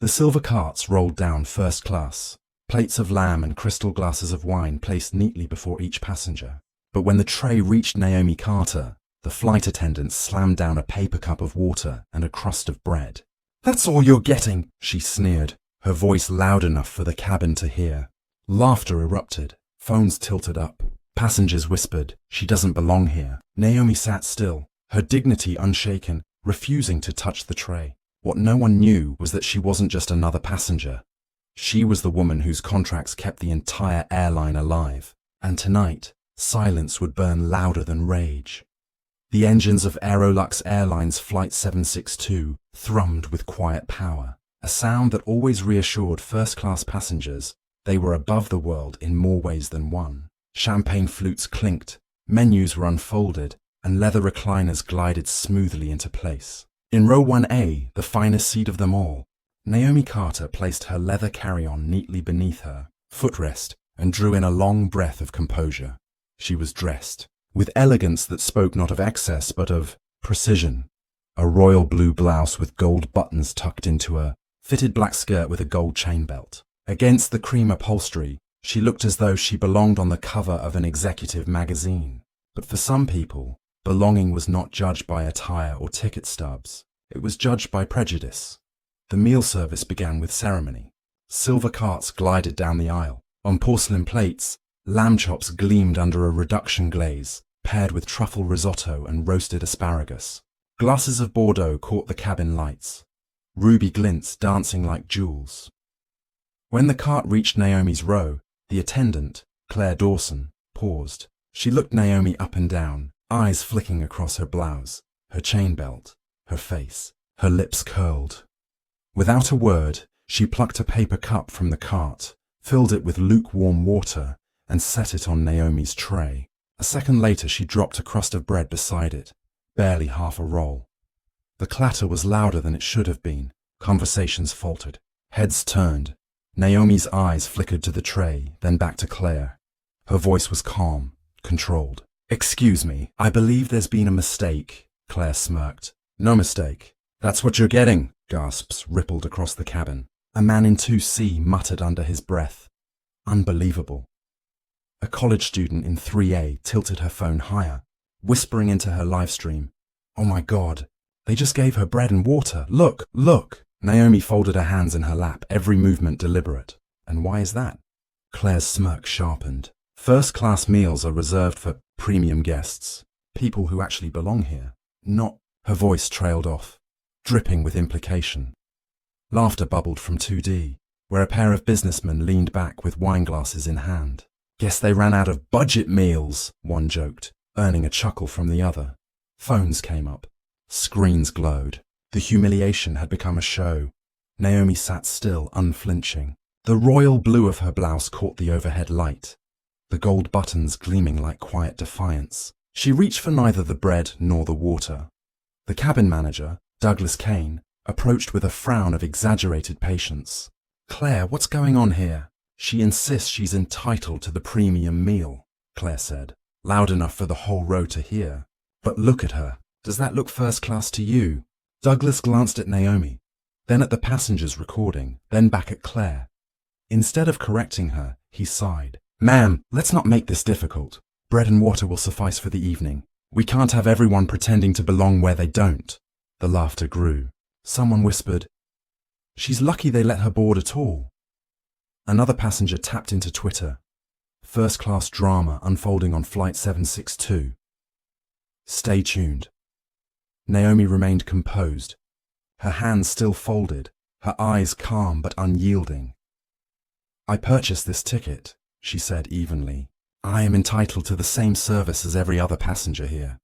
The silver carts rolled down first class, plates of lamb and crystal glasses of wine placed neatly before each passenger. But when the tray reached Naomi Carter, the flight attendant slammed down a paper cup of water and a crust of bread. "That's all you're getting," she sneered, her voice loud enough for the cabin to hear. Laughter erupted. Phones tilted up. Passengers whispered, "She doesn't belong here." Naomi sat still, her dignity unshaken, refusing to touch the tray. What no one knew was that she wasn't just another passenger. She was the woman whose contracts kept the entire airline alive. And tonight, silence would burn louder than rage. The engines of Aerolux Airlines Flight 762 thrummed with quiet power, a sound that always reassured first-class passengers they were above the world in more ways than one. Champagne flutes clinked, menus were unfolded, and leather recliners glided smoothly into place. In row 1A, the finest seat of them all, Naomi Carter placed her leather carry-on neatly beneath her footrest and drew in a long breath of composure. She was dressed with elegance that spoke not of excess but of precision. A royal blue blouse with gold buttons tucked into a fitted black skirt with a gold chain belt. Against the cream upholstery, she looked as though she belonged on the cover of an executive magazine. But for some people, belonging was not judged by attire or ticket stubs. It was judged by prejudice. The meal service began with ceremony. Silver carts glided down the aisle. On porcelain plates, lamb chops gleamed under a reduction glaze, paired with truffle risotto and roasted asparagus. Glasses of Bordeaux caught the cabin lights, ruby glints dancing like jewels. When the cart reached Naomi's row, the attendant, Claire Dawson, paused. She looked Naomi up and down, eyes flicking across her blouse, her chain belt, her face, her lips curled. Without a word, she plucked a paper cup from the cart, filled it with lukewarm water, and set it on Naomi's tray. A second later, she dropped a crust of bread beside it, barely half a roll. The clatter was louder than it should have been. Conversations faltered. Heads turned. Naomi's eyes flickered to the tray, then back to Claire. Her voice was calm, controlled. "Excuse me, I believe there's been a mistake," Claire smirked. "No mistake. That's what you're getting," gasps rippled across the cabin. A man in 2C muttered under his breath. "Unbelievable." A college student in 3A tilted her phone higher, whispering into her live stream, "Oh my God, they just gave her bread and water. Look, look." Naomi folded her hands in her lap, every movement deliberate. "And why is that?" Claire's smirk sharpened. "First-class meals are reserved for premium guests, people who actually belong here, not—" Her voice trailed off, dripping with implication. Laughter bubbled from 2D, where a pair of businessmen leaned back with wine glasses in hand. "Guess they ran out of budget meals," one joked, earning a chuckle from the other. Phones came up. Screens glowed. The humiliation had become a show. Naomi sat still, unflinching. The royal blue of her blouse caught the overhead light, the gold buttons gleaming like quiet defiance. She reached for neither the bread nor the water. The cabin manager, Douglas Kane, approached with a frown of exaggerated patience. "Claire, what's going on here?" "She insists she's entitled to the premium meal," Claire said, loud enough for the whole row to hear. "But look at her. Does that look first class to you?" Douglas glanced at Naomi, then at the passengers recording, then back at Claire. Instead of correcting her, he sighed. "Ma'am, let's not make this difficult. Bread and water will suffice for the evening. We can't have everyone pretending to belong where they don't." The laughter grew. Someone whispered, "She's lucky they let her board at all." Another passenger tapped into Twitter. First-class drama unfolding on Flight 762. Stay tuned. Naomi remained composed, her hands still folded, her eyes calm but unyielding. "I purchased this ticket," she said evenly. "I am entitled to the same service as every other passenger here."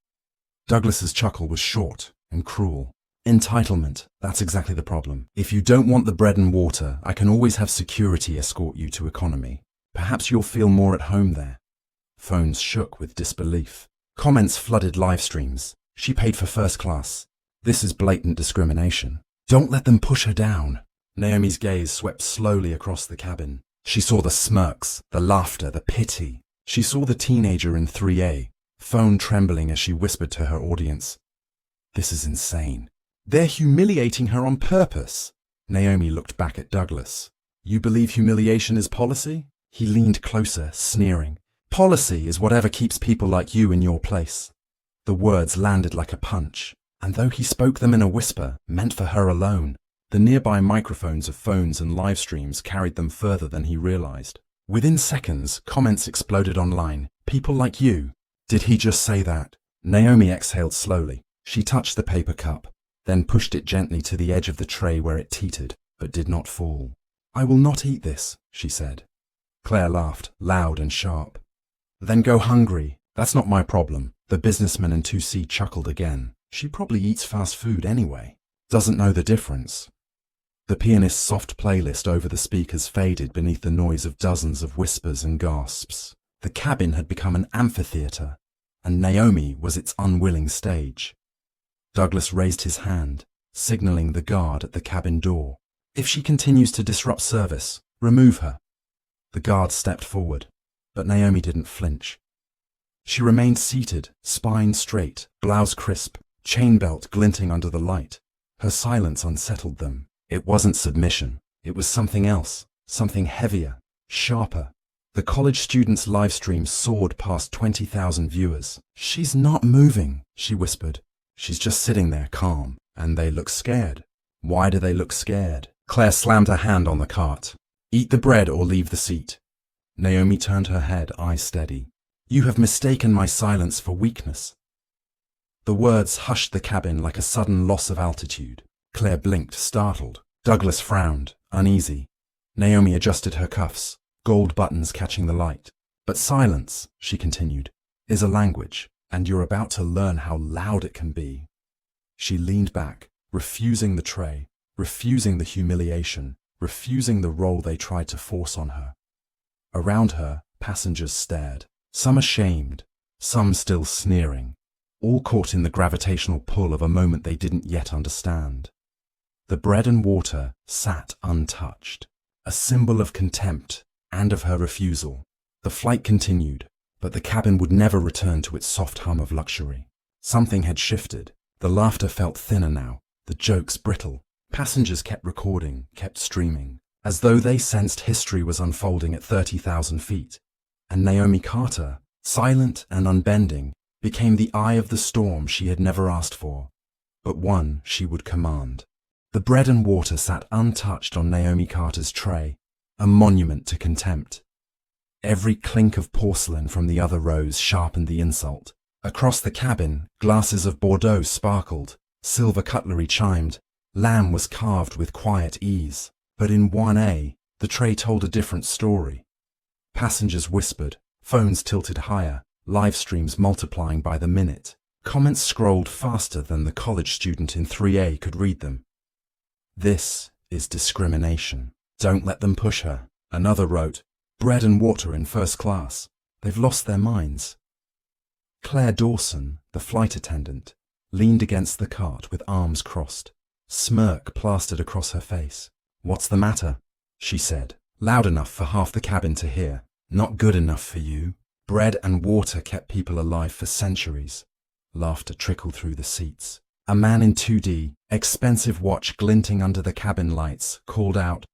Douglas's chuckle was short and cruel. "Entitlement, that's exactly the problem. If you don't want the bread and water, I can always have security escort you to economy. Perhaps you'll feel more at home there." Phones shook with disbelief. Comments flooded live streams. "She paid for first class. This is blatant discrimination. Don't let them push her down." Naomi's gaze swept slowly across the cabin. She saw the smirks, the laughter, the pity. She saw the teenager in 3A, phone trembling as she whispered to her audience, "This is insane. They're humiliating her on purpose." Naomi looked back at Douglas. You believe humiliation is policy? He leaned closer, sneering. Policy is whatever keeps people like you in your place. The words landed like a punch, and though he spoke them in a whisper, meant for her alone, the nearby microphones of phones and live streams carried them further than he realized. Within seconds, comments exploded online. People like you. Did he just say that? Naomi exhaled slowly. She touched the paper cup, then pushed it gently to the edge of the tray where it teetered, but did not fall. I will not eat this, she said. Claire laughed, loud and sharp. Then go hungry. That's not my problem. The businessman in 2C chuckled again. She probably eats fast food anyway. Doesn't know the difference. The pianist's soft playlist over the speakers faded beneath the noise of dozens of whispers and gasps. The cabin had become an amphitheater, and Naomi was its unwilling stage. Douglas raised his hand, signaling the guard at the cabin door. If she continues to disrupt service, remove her. The guard stepped forward, but Naomi didn't flinch. She remained seated, spine straight, blouse crisp, chain belt glinting under the light. Her silence unsettled them. It wasn't submission. It was something else, something heavier, sharper. The college student's live stream soared past 20,000 viewers. She's not moving, she whispered. She's just sitting there calm, and they look scared. Why do they look scared? Claire slammed her hand on the cart. Eat the bread or leave the seat. Naomi turned her head, eyes steady. You have mistaken my silence for weakness. The words hushed the cabin like a sudden loss of altitude. Claire blinked, startled. Douglas frowned, uneasy. Naomi adjusted her cuffs, gold buttons catching the light. But silence, she continued, is a language, and you're about to learn how loud it can be. She leaned back, refusing the tray, refusing the humiliation, refusing the role they tried to force on her. Around her, passengers stared, some ashamed, some still sneering, all caught in the gravitational pull of a moment they didn't yet understand. The bread and water sat untouched, a symbol of contempt and of her refusal. The flight continued, but the cabin would never return to its soft hum of luxury. Something had shifted. The laughter felt thinner now, the jokes brittle. Passengers kept recording, kept streaming, as though they sensed history was unfolding at 30,000 feet. And Naomi Carter, silent and unbending, became the eye of the storm she had never asked for, but one she would command. The bread and water sat untouched on Naomi Carter's tray, a monument to contempt. Every clink of porcelain from the other rows sharpened the insult. Across the cabin, glasses of Bordeaux sparkled, silver cutlery chimed, lamb was carved with quiet ease. But in 1A, the tray told a different story. Passengers whispered, phones tilted higher, live streams multiplying by the minute. Comments scrolled faster than the college student in 3A could read them. This is discrimination. Don't let them push her. Another wrote, bread and water in first class. They've lost their minds. Claire Dawson, the flight attendant, leaned against the cart with arms crossed, smirk plastered across her face. What's the matter? She said, loud enough for half the cabin to hear. Not good enough for you. Bread and water kept people alive for centuries. Laughter trickled through the seats. A man in 2D, expensive watch glinting under the cabin lights, called out,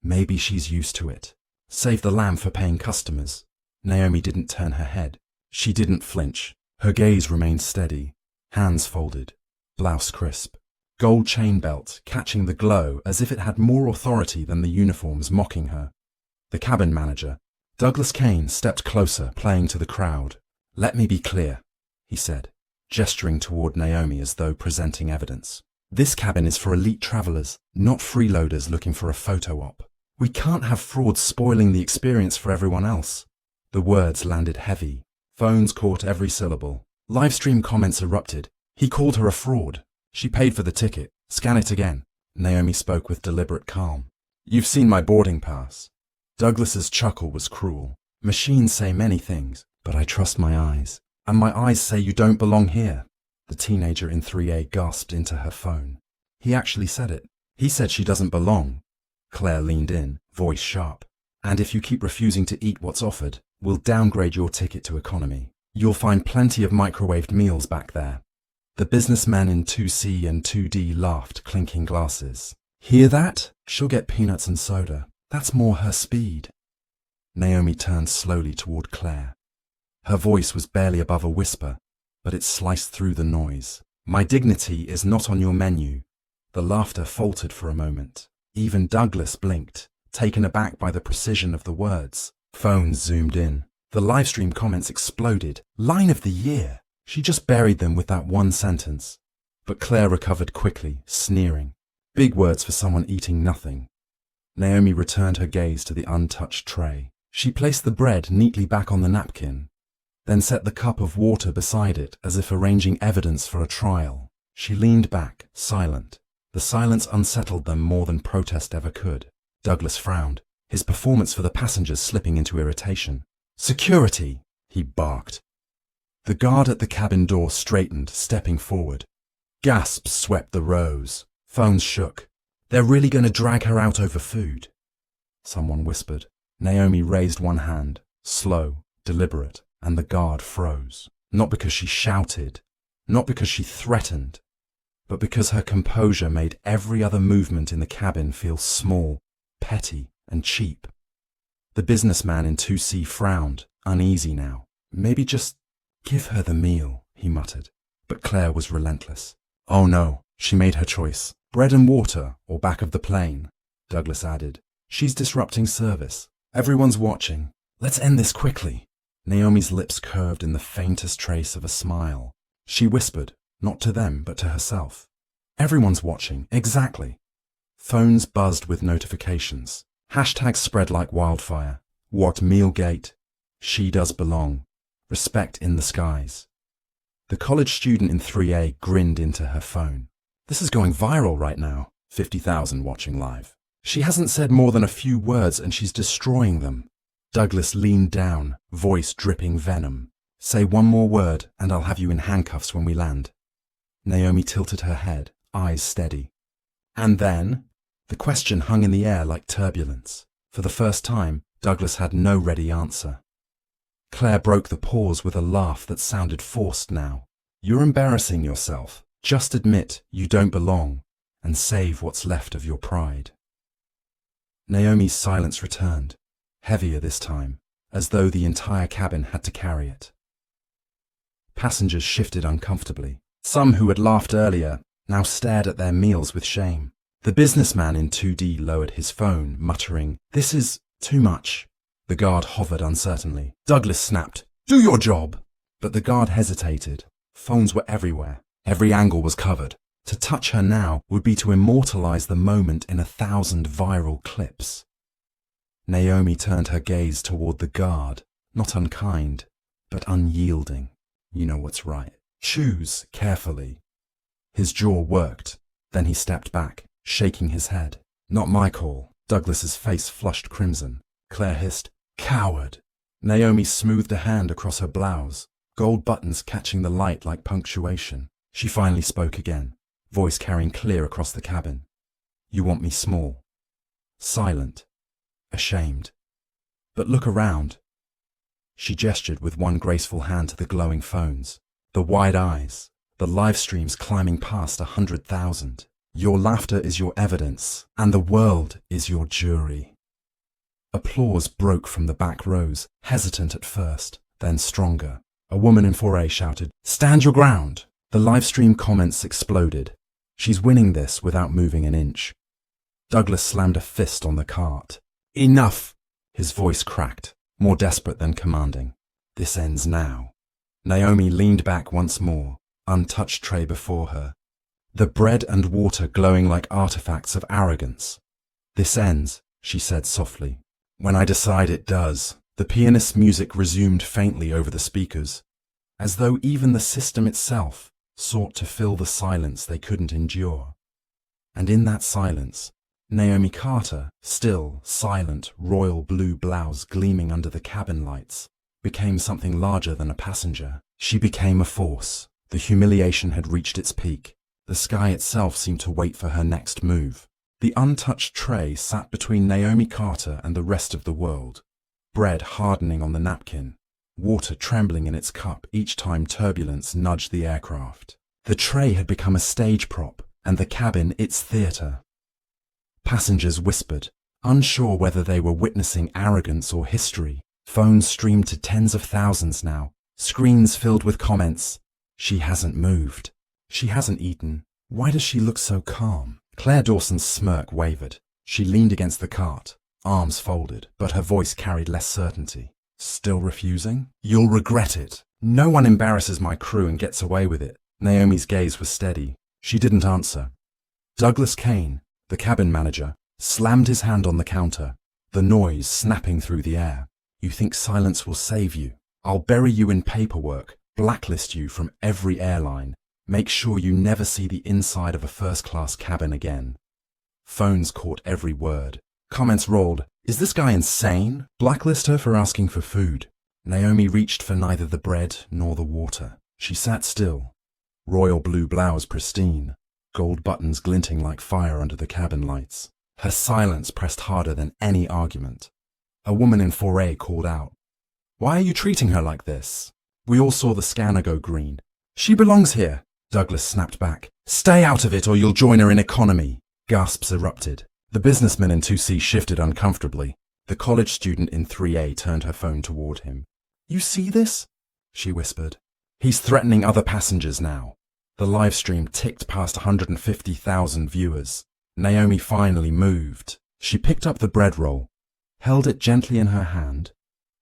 maybe she's used to it. Save the lamb for paying customers. Naomi didn't turn her head. She didn't flinch. Her gaze remained steady, hands folded, blouse crisp, gold chain belt catching the glow as if it had more authority than the uniforms mocking her. The cabin manager, Douglas Kane, stepped closer, playing to the crowd. Let me be clear, he said, gesturing toward Naomi as though presenting evidence. This cabin is for elite travelers, not freeloaders looking for a photo op. We can't have frauds spoiling the experience for everyone else. The words landed heavy. Phones caught every syllable. Livestream comments erupted. He called her a fraud. She paid for the ticket. Scan it again. Naomi spoke with deliberate calm. You've seen my boarding pass. Douglas's chuckle was cruel. Machines say many things, but I trust my eyes. And my eyes say you don't belong here. The teenager in 3A gasped into her phone. He actually said it. He said she doesn't belong. Claire leaned in, voice sharp. And if you keep refusing to eat what's offered, we'll downgrade your ticket to economy. You'll find plenty of microwaved meals back there. The businessman in 2C and 2D laughed, clinking glasses. Hear that? She'll get peanuts and soda. That's more her speed. Naomi turned slowly toward Claire. Her voice was barely above a whisper, but it sliced through the noise. My dignity is not on your menu. The laughter faltered for a moment. Even Douglas blinked, taken aback by the precision of the words. Phones zoomed in. The livestream comments exploded. Line of the year! She just buried them with that one sentence. But Claire recovered quickly, sneering. Big words for someone eating nothing. Naomi returned her gaze to the untouched tray. She placed the bread neatly back on the napkin, then set the cup of water beside it as if arranging evidence for a trial. She leaned back, silent. The silence unsettled them more than protest ever could. Douglas frowned, his performance for the passengers slipping into irritation. Security! He barked. The guard at the cabin door straightened, stepping forward. Gasps swept the rows. Phones shook. They're really going to drag her out over food. Someone whispered. Naomi raised one hand, slow, deliberate, and the guard froze. Not because she shouted, not because she threatened, but because her composure made every other movement in the cabin feel small, petty, and cheap. The businessman in 2C frowned, uneasy now. Maybe just give her the meal, he muttered. But Claire was relentless. Oh no, she made her choice. Bread and water, or back of the plane, Douglas added. She's disrupting service. Everyone's watching. Let's end this quickly. Naomi's lips curved in the faintest trace of a smile. She whispered, not to them, but to herself. Everyone's watching, exactly. Phones buzzed with notifications. Hashtags spread like wildfire. What Mealgate? She does belong. Respect in the skies. The college student in 3A grinned into her phone. This is going viral right now. 50,000 watching live. She hasn't said more than a few words and she's destroying them. Douglas leaned down, voice dripping venom. Say one more word and I'll have you in handcuffs when we land. Naomi tilted her head, eyes steady. And then? The question hung in the air like turbulence. For the first time, Douglas had no ready answer. Claire broke the pause with a laugh that sounded forced now. You're embarrassing yourself. Just admit you don't belong and save what's left of your pride. Naomi's silence returned, heavier this time, as though the entire cabin had to carry it. Passengers shifted uncomfortably. Some who had laughed earlier now stared at their meals with shame. The businessman in 2D lowered his phone, muttering, "This is too much." The guard hovered uncertainly. Douglas snapped, "Do your job!" But the guard hesitated. Phones were everywhere. Every angle was covered. To touch her now would be to immortalize the moment in 1,000 viral clips. Naomi turned her gaze toward the guard, not unkind, but unyielding. You know what's right. Choose carefully. His jaw worked. Then he stepped back, shaking his head. Not my call. Douglas's face flushed crimson. Claire hissed, "Coward!" Naomi smoothed a hand across her blouse, gold buttons catching the light like punctuation. She finally spoke again, voice carrying clear across the cabin. "You want me small, silent, ashamed. But look around." She gestured with one graceful hand to the glowing phones, the wide eyes, the live streams climbing past 100,000. Your laughter is your evidence, and the world is your jury. Applause broke from the back rows, hesitant at first, then stronger. A woman in 4A shouted, "Stand your ground!" The livestream comments exploded. She's winning this without moving an inch. Douglas slammed a fist on the cart. "Enough!" His voice cracked, more desperate than commanding. "This ends now." Naomi leaned back once more, untouched tray before her, the bread and water glowing like artifacts of arrogance. "This ends," she said softly, "when I decide it does." The pianist's music resumed faintly over the speakers, as though even the system itself sought to fill the silence they couldn't endure. And in that silence, Naomi Carter, still, silent, royal blue blouse gleaming under the cabin lights, became something larger than a passenger. She became a force. The humiliation had reached its peak. The sky itself seemed to wait for her next move. The untouched tray sat between Naomi Carter and the rest of the world, bread hardening on the napkin, water trembling in its cup each time turbulence nudged the aircraft. The tray had become a stage prop, and the cabin its theatre. Passengers whispered, unsure whether they were witnessing arrogance or history. Phones streamed to tens of thousands now, screens filled with comments. She hasn't moved. She hasn't eaten. Why does she look so calm? Claire Dawson's smirk wavered. She leaned against the cart, arms folded, but her voice carried less certainty. Still refusing? You'll regret it. No one embarrasses my crew and gets away with it. Naomi's gaze was steady. She didn't answer. Douglas Kane, the cabin manager, slammed his hand on the counter, the noise snapping through the air. You think silence will save you? I'll bury you in paperwork, blacklist you from every airline, make sure you never see the inside of a first-class cabin again. Phones caught every word. Comments rolled. Is this guy insane? Blacklist her for asking for food. Naomi reached for neither the bread nor the water. She sat still. Royal blue blouse pristine, gold buttons glinting like fire under the cabin lights. Her silence pressed harder than any argument. A woman in 4A called out, "Why are you treating her like this?" We all saw the scanner go green. "She belongs here," Douglas snapped back. "Stay out of it or you'll join her in economy." Gasps erupted. The businessman in 2C shifted uncomfortably. The college student in 3A turned her phone toward him. "You see this?" she whispered. "He's threatening other passengers now." The live stream ticked past 150,000 viewers. Naomi finally moved. She picked up the bread roll, held it gently in her hand,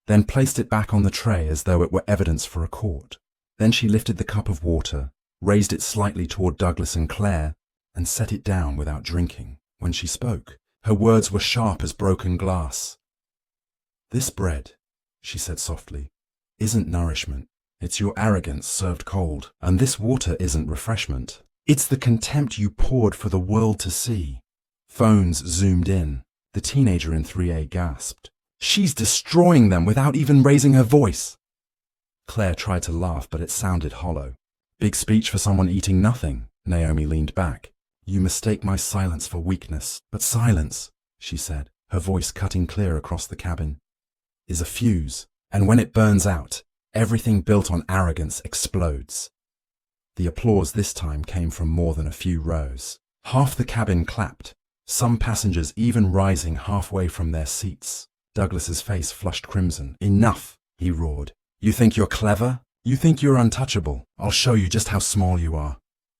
then placed it back on the tray as though it were evidence for a court. Then she lifted the cup of water, raised it slightly toward Douglas and Claire, and set it down without drinking. When she spoke, her words were sharp as broken glass. "This bread," she said softly, "isn't nourishment. It's your arrogance served cold. And this water isn't refreshment. It's the contempt you poured for the world to see." Phones zoomed in. The teenager in 3A gasped. "She's destroying them without even raising her voice." Claire tried to laugh, but it sounded hollow. "Big speech for someone eating nothing." Naomi leaned back. "You mistake my silence for weakness. But silence," she said, her voice cutting clear across the cabin, "is a fuse. And when it burns out, everything built on arrogance explodes." The applause this time came from more than a few rows. Half the cabin clapped, some passengers even rising halfway from their seats. Douglas's face flushed crimson. "Enough," he roared. "You think you're clever? You think you're untouchable? I'll show you just how small you are."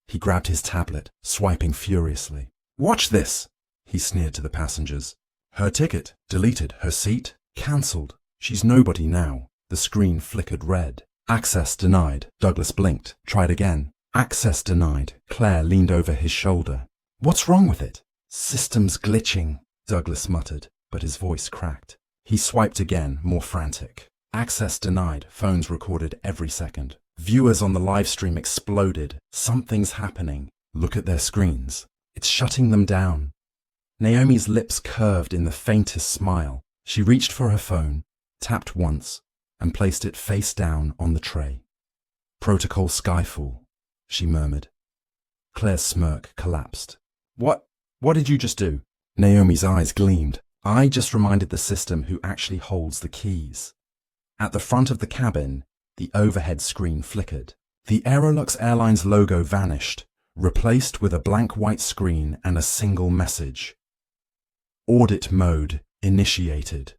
He grabbed his tablet, swiping furiously. "Watch this," he sneered to the passengers. "Her ticket, deleted. Her seat, cancelled. She's nobody now." The screen flickered red. "Access denied." Douglas blinked, tried again. "Access denied." Claire leaned over his shoulder. "What's wrong with it?" "System's glitching," Douglas muttered, but his voice cracked. He swiped again, more frantic. "Access denied." Phones recorded every second. Viewers on the live stream exploded. "Something's happening. Look at their screens. It's shutting them down." Naomi's lips curved in the faintest smile. She reached for her phone, tapped once, and placed it face down on the tray. "Protocol Skyfall," she murmured. Claire's smirk collapsed. What did you just do?" Naomi's eyes gleamed. "I just reminded the system who actually holds the keys." At the front of the cabin, the overhead screen flickered. The Aerolux Airlines logo vanished, replaced with a blank white screen and a single message. "Audit mode initiated.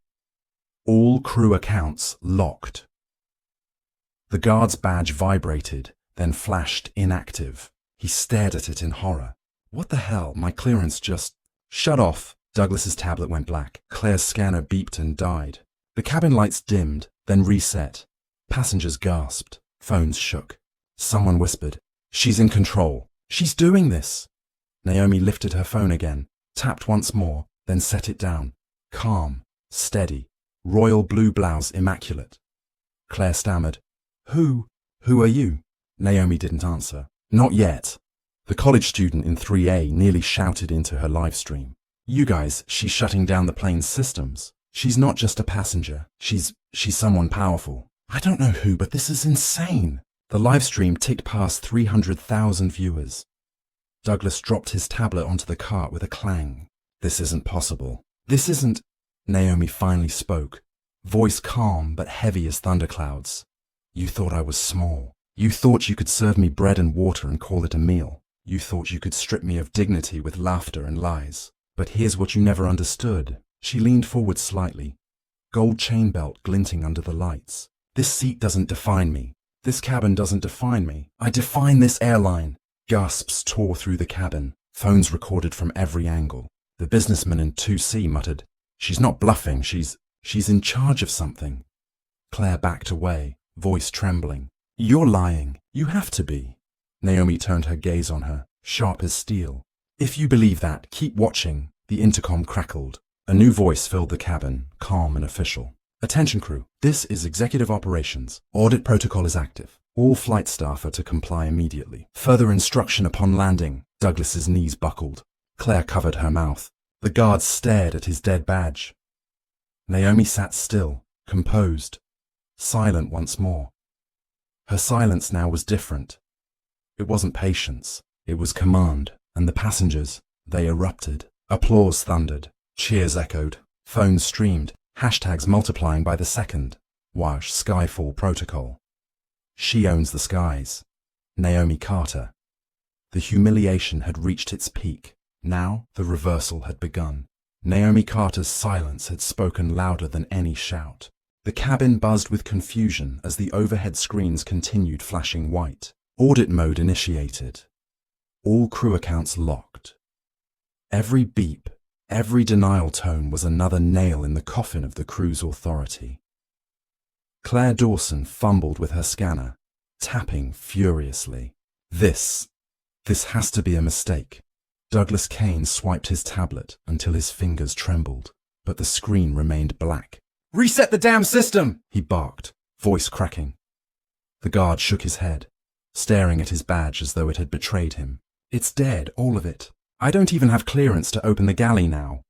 All crew accounts locked." The guard's badge vibrated, then flashed inactive. He stared at it in horror. "What the hell? My clearance just—" "Shut off." Douglas's tablet went black. Claire's scanner beeped and died. The cabin lights dimmed, then reset. Passengers gasped. Phones shook. Someone whispered, "She's in control. She's doing this." Naomi lifted her phone again, tapped once more, then set it down. Calm, steady, royal blue blouse immaculate. Claire stammered, Who are you?" Naomi didn't answer. "Not yet." The college student in 3A nearly shouted into her live stream. "You guys, she's shutting down the plane's systems. She's not just a passenger. She's someone powerful." "I don't know who, but this is insane." The live stream ticked past 300,000 viewers. Douglas dropped his tablet onto the cart with a clang. "This isn't possible. This isn't—" Naomi finally spoke, voice calm but heavy as thunderclouds. "You thought I was small. You thought you could serve me bread and water and call it a meal. You thought you could strip me of dignity with laughter and lies. But here's what you never understood. She leaned forward slightly, gold chain belt glinting under the lights. This seat doesn't define me. This cabin doesn't define me. I define this airline. Gasps tore through the cabin. Phones recorded from every angle. The businessman in 2C muttered, "She's not bluffing, she's in charge of something." Claire backed away, voice trembling. "You're lying. You have to be." Naomi turned her gaze on her, sharp as steel. "If you believe that, keep watching." The intercom crackled. A new voice filled the cabin, calm and official. "Attention crew, this is executive operations. Audit protocol is active. All flight staff are to comply immediately. Further instruction upon landing." Douglas's knees buckled. Claire covered her mouth. The guards stared at his dead badge. Naomi sat still, composed, silent once more. Her silence now was different. It wasn't patience, it was command, and the passengers, they erupted. Applause thundered, cheers echoed, phones streamed, hashtags multiplying by the second. Wash Skyfall Protocol. She owns the skies. Naomi Carter. The humiliation had reached its peak. Now the reversal had begun. Naomi Carter's silence had spoken louder than any shout. The cabin buzzed with confusion as the overhead screens continued flashing white. Audit mode initiated. All crew accounts locked. Every beep, every denial tone was another nail in the coffin of the crew's authority. Claire Dawson fumbled with her scanner, tapping furiously. This has to be a mistake. Douglas Kane swiped his tablet until his fingers trembled, but the screen remained black. "Reset the damn system!" he barked, voice cracking. The guard shook his head, staring at his badge as though it had betrayed him. "It's dead, all of it. I don't even have clearance to open the galley now."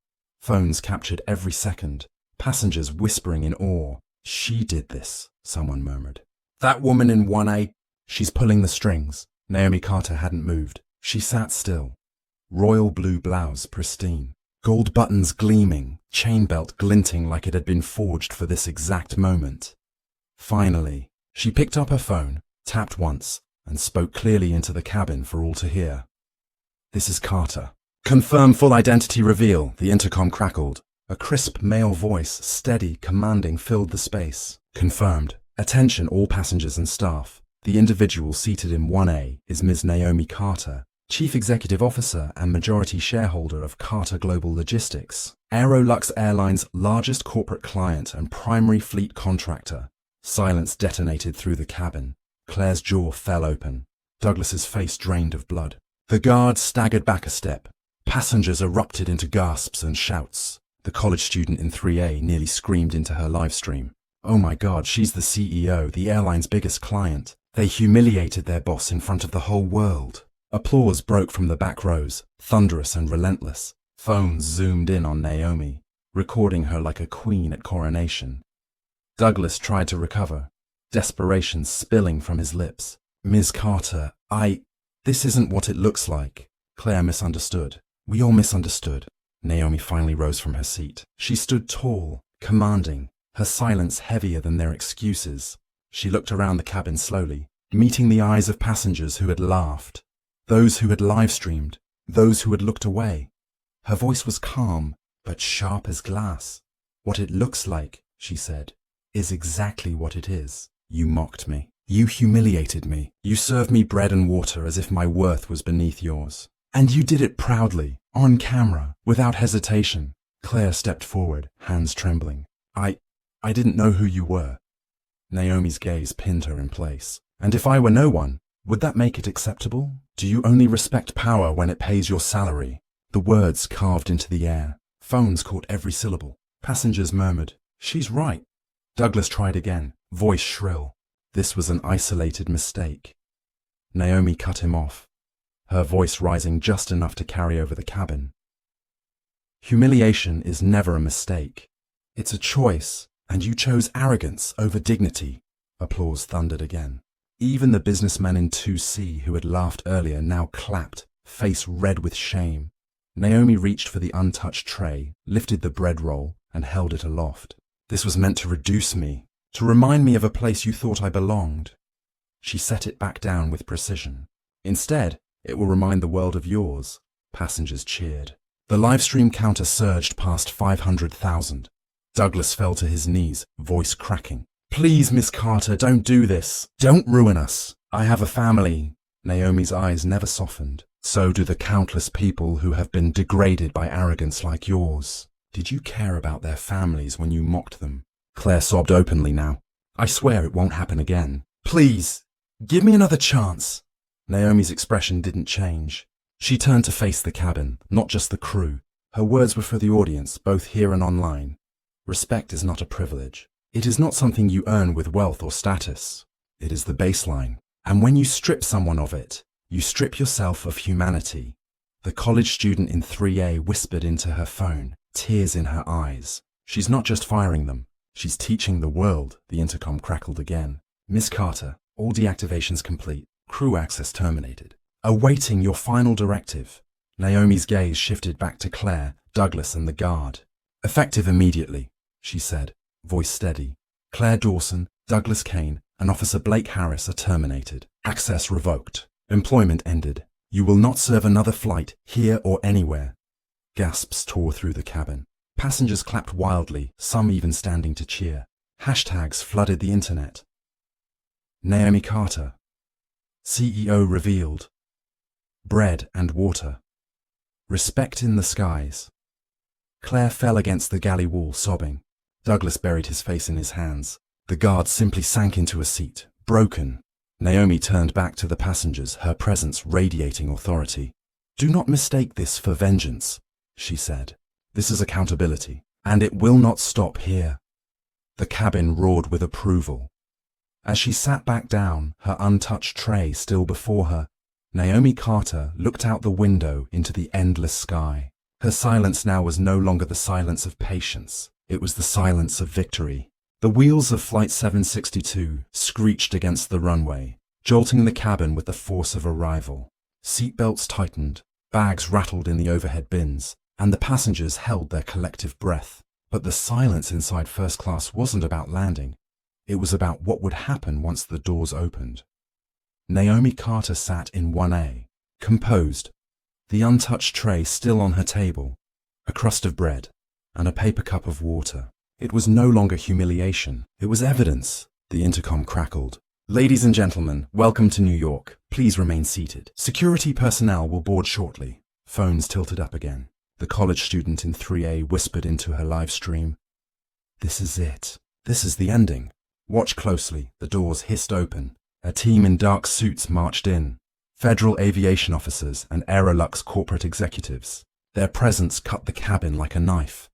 Phones captured every second, passengers whispering in awe. "She did this," someone murmured. "That woman in 1A, she's pulling the strings." Naomi Carter hadn't moved. She sat still. Royal blue blouse pristine, gold buttons gleaming, chain belt glinting like it had been forged for this exact moment. Finally, she picked up her phone, tapped once, and spoke clearly into the cabin for all to hear. "This is Carter. Confirm full identity reveal," the intercom crackled. A crisp male voice, steady, commanding, filled the space. "Confirmed. Attention all passengers and staff. The individual seated in 1A is Ms. Naomi Carter, Chief Executive Officer and majority shareholder of Carter Global Logistics, Aerolux Airlines' largest corporate client and primary fleet contractor." Silence detonated through the cabin. Claire's jaw fell open. Douglas's face drained of blood. The guard staggered back a step. Passengers erupted into gasps and shouts. The college student in 3A nearly screamed into her live stream. "Oh my God, she's the CEO, the airline's biggest client. They humiliated their boss in front of the whole world." Applause broke from the back rows, thunderous and relentless. Phones zoomed in on Naomi, recording her like a queen at coronation. Douglas tried to recover, desperation spilling from his lips. "Ms. Carter, this isn't what it looks like." Claire misunderstood. "We all misunderstood." Naomi finally rose from her seat. She stood tall, commanding, her silence heavier than their excuses. She looked around the cabin slowly, meeting the eyes of passengers who had laughed, those who had live-streamed, those who had looked away. Her voice was calm, but sharp as glass. "What it looks like," she said, "is exactly what it is. You mocked me. You humiliated me. You served me bread and water as if my worth was beneath yours. And you did it proudly, on camera, without hesitation." Claire stepped forward, hands trembling. I didn't know who you were." Naomi's gaze pinned her in place. "And if I were no one, would that make it acceptable? Do you only respect power when it pays your salary?" The words carved into the air. Phones caught every syllable. Passengers murmured, "She's right." Douglas tried again, voice shrill. This was an isolated mistake. Naomi cut him off, her voice rising just enough to carry over the cabin. "Humiliation is never a mistake. It's a choice, and you chose arrogance over dignity." Applause thundered again. Even the businessman in 2C who had laughed earlier now clapped, face red with shame. Naomi reached for the untouched tray, lifted the bread roll, and held it aloft. "This was meant to reduce me, to remind me of a place you thought I belonged." She set it back down with precision. "Instead, it will remind the world of yours." Passengers cheered. The livestream counter surged past 500,000. Douglas fell to his knees, voice cracking. "Please, Miss Carter, don't do this. Don't ruin us. I have a family." Naomi's eyes never softened. "So do the countless people who have been degraded by arrogance like yours. Did you care about their families when you mocked them?" Claire sobbed openly now. "I swear it won't happen again. Please, give me another chance." Naomi's expression didn't change. She turned to face the cabin, not just the crew. Her words were for the audience, both here and online. Respect is not a privilege. It is not something you earn with wealth or status. It is the baseline. And when you strip someone of it, you strip yourself of humanity. The college student in 3A whispered into her phone, tears in her eyes. "She's not just firing them. She's teaching the world." The intercom crackled again. "Miss Carter, all deactivations complete. Crew access terminated. Awaiting your final directive." Naomi's gaze shifted back to Claire, Douglas, and the guard. "Effective immediately," she said, voice steady. "Claire Dawson, Douglas Kane, and Officer Blake Harris are terminated. Access revoked. Employment ended. You will not serve another flight, here or anywhere." Gasps tore through the cabin. Passengers clapped wildly, some even standing to cheer. Hashtags flooded the internet. Naomi Carter. CEO revealed. Bread and water. Respect in the skies. Claire fell against the galley wall, sobbing. Douglas buried his face in his hands. The guard simply sank into a seat, broken. Naomi turned back to the passengers, her presence radiating authority. "Do not mistake this for vengeance," she said. "This is accountability, and it will not stop here." The cabin roared with approval. As she sat back down, her untouched tray still before her, Naomi Carter looked out the window into the endless sky. Her silence now was no longer the silence of patience. It was the silence of victory. The wheels of Flight 762 screeched against the runway, jolting the cabin with the force of arrival. Seatbelts tightened, bags rattled in the overhead bins, and the passengers held their collective breath. But the silence inside first class wasn't about landing. It was about what would happen once the doors opened. Naomi Carter sat in 1A, composed, the untouched tray still on her table, a crust of bread, and a paper cup of water. It was no longer humiliation. It was evidence. The intercom crackled. "Ladies and gentlemen, welcome to New York. Please remain seated. Security personnel will board shortly." Phones tilted up again. The college student in 3A whispered into her live stream. "This is it. This is the ending. Watch closely." The doors hissed open. A team in dark suits marched in. Federal aviation officers and Aerolux corporate executives. Their presence cut the cabin like a knife.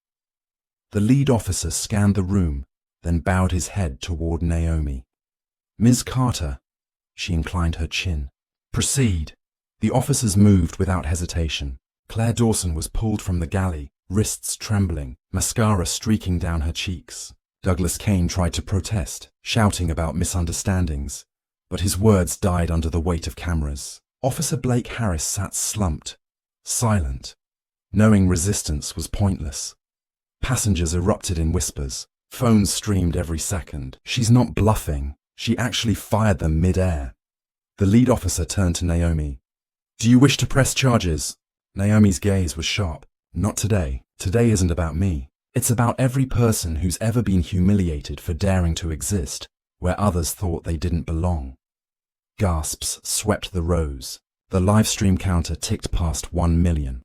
The lead officer scanned the room, then bowed his head toward Naomi. "Ms. Carter." She inclined her chin. "Proceed." The officers moved without hesitation. Claire Dawson was pulled from the galley, wrists trembling, mascara streaking down her cheeks. Douglas Kane tried to protest, shouting about misunderstandings, but his words died under the weight of cameras. Officer Blake Harris sat slumped, silent, knowing resistance was pointless. Passengers erupted in whispers. Phones streamed every second. "She's not bluffing. She actually fired them mid-air." The lead officer turned to Naomi. "Do you wish to press charges?" Naomi's gaze was sharp. "Not today. Today isn't about me. It's about every person who's ever been humiliated for daring to exist where others thought they didn't belong." Gasps swept the rows. The livestream counter ticked past 1 million.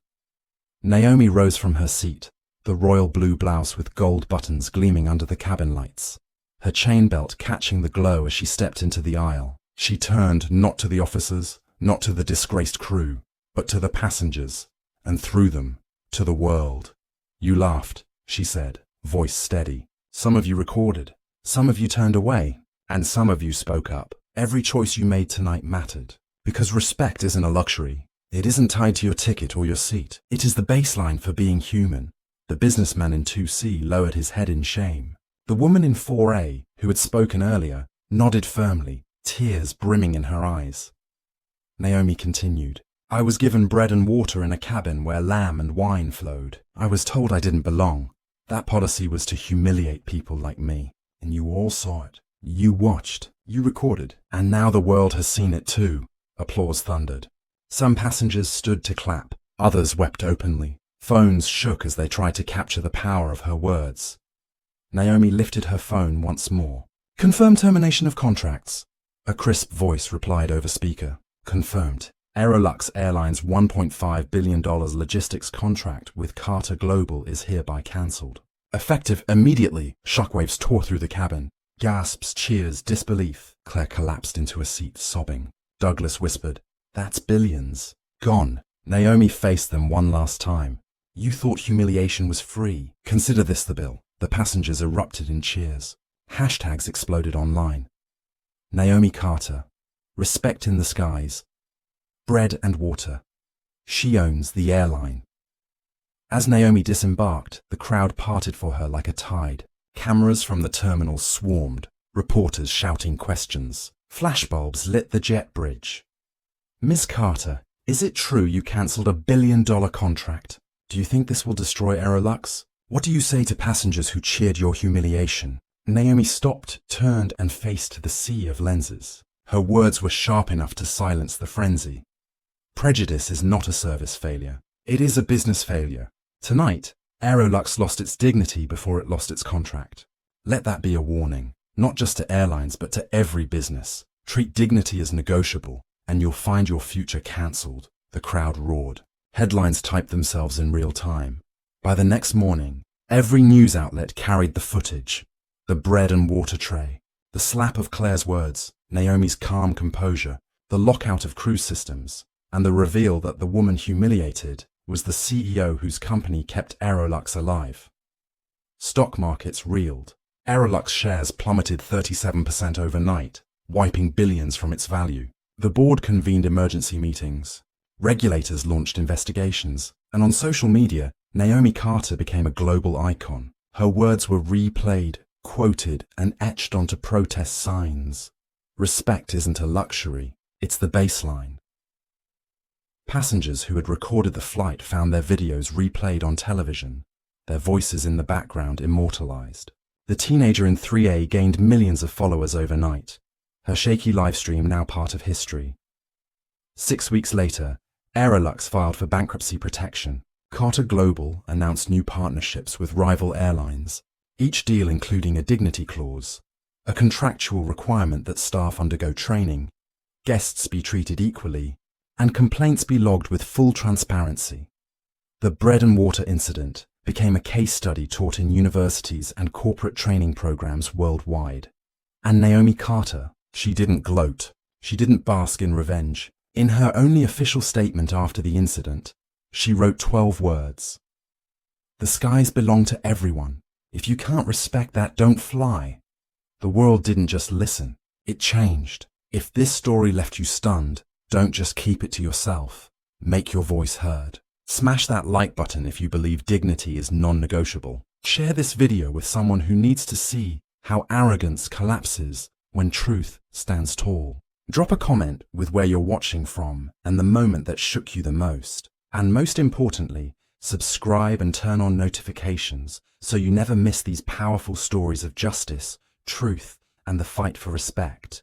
Naomi rose from her seat, the royal blue blouse with gold buttons gleaming under the cabin lights, her chain belt catching the glow as she stepped into the aisle. She turned not to the officers, not to the disgraced crew, but to the passengers, and through them, to the world. "You laughed," she said, voice steady. "Some of you recorded, some of you turned away, and some of you spoke up. Every choice you made tonight mattered, because respect isn't a luxury. It isn't tied to your ticket or your seat. It is the baseline for being human." The businessman in 2C lowered his head in shame. The woman in 4A, who had spoken earlier, nodded firmly, tears brimming in her eyes. Naomi continued. "I was given bread and water in a cabin where lamb and wine flowed. I was told I didn't belong. That policy was to humiliate people like me. And you all saw it. You watched. You recorded. And now the world has seen it too." Applause thundered. Some passengers stood to clap. Others wept openly. Phones shook as they tried to capture the power of her words. Naomi lifted her phone once more. "Confirm termination of contracts." A crisp voice replied over speaker. "Confirmed. Aerolux Airlines' $1.5 billion logistics contract with Carter Global is hereby cancelled. Effective immediately." Shockwaves tore through the cabin. Gasps, cheers, disbelief. Claire collapsed into a seat, sobbing. Douglas whispered, "That's billions. Gone." Naomi faced them one last time. "You thought humiliation was free. Consider this the bill." The passengers erupted in cheers. Hashtags exploded online. Naomi Carter. Respect in the skies. Bread and water. She owns the airline. As Naomi disembarked, the crowd parted for her like a tide. Cameras from the terminal swarmed, reporters shouting questions. Flashbulbs lit the jet bridge. "Miss Carter, is it true you cancelled $1 billion contract? Do you think this will destroy Aerolux? What do you say to passengers who cheered your humiliation?" Naomi stopped, turned, and faced the sea of lenses. Her words were sharp enough to silence the frenzy. Prejudice is not a service failure. It is a business failure. Tonight, Aerolux lost its dignity before it lost its contract. Let that be a warning, not just to airlines but to every business. Treat dignity as negotiable, and you'll find your future cancelled. The crowd roared. Headlines typed themselves in real time. By the next morning, every news outlet carried the footage. The bread and water tray, the slap of Claire's words, Naomi's calm composure, the lockout of cruise systems, and the reveal that the woman humiliated was the CEO whose company kept Aerolux alive. Stock markets reeled. Aerolux shares plummeted 37% overnight, wiping billions from its value. The board convened emergency meetings. Regulators launched investigations. And on social media, Naomi Carter became a global icon. Her words were replayed, quoted, and etched onto protest signs. Respect isn't a luxury, it's the baseline. Passengers who had recorded the flight found their videos replayed on television, their voices in the background immortalized. The teenager in 3A gained millions of followers overnight, her shaky livestream now part of history. 6 weeks later, Aerolux filed for bankruptcy protection. Carter Global announced new partnerships with rival airlines, each deal including a dignity clause, a contractual requirement that staff undergo training, guests be treated equally, and complaints be logged with full transparency. The bread and water incident became a case study taught in universities and corporate training programs worldwide. And Naomi Carter, she didn't gloat, she didn't bask in revenge. In her only official statement after the incident, she wrote 12 words. "The skies belong to everyone. If you can't respect that, don't fly." The world didn't just listen, it changed. If this story left you stunned, don't just keep it to yourself. Make your voice heard. Smash that like button if you believe dignity is non-negotiable. Share this video with someone who needs to see how arrogance collapses when truth stands tall. Drop a comment with where you're watching from and the moment that shook you the most. And most importantly, subscribe and turn on notifications so you never miss these powerful stories of justice, truth, and the fight for respect.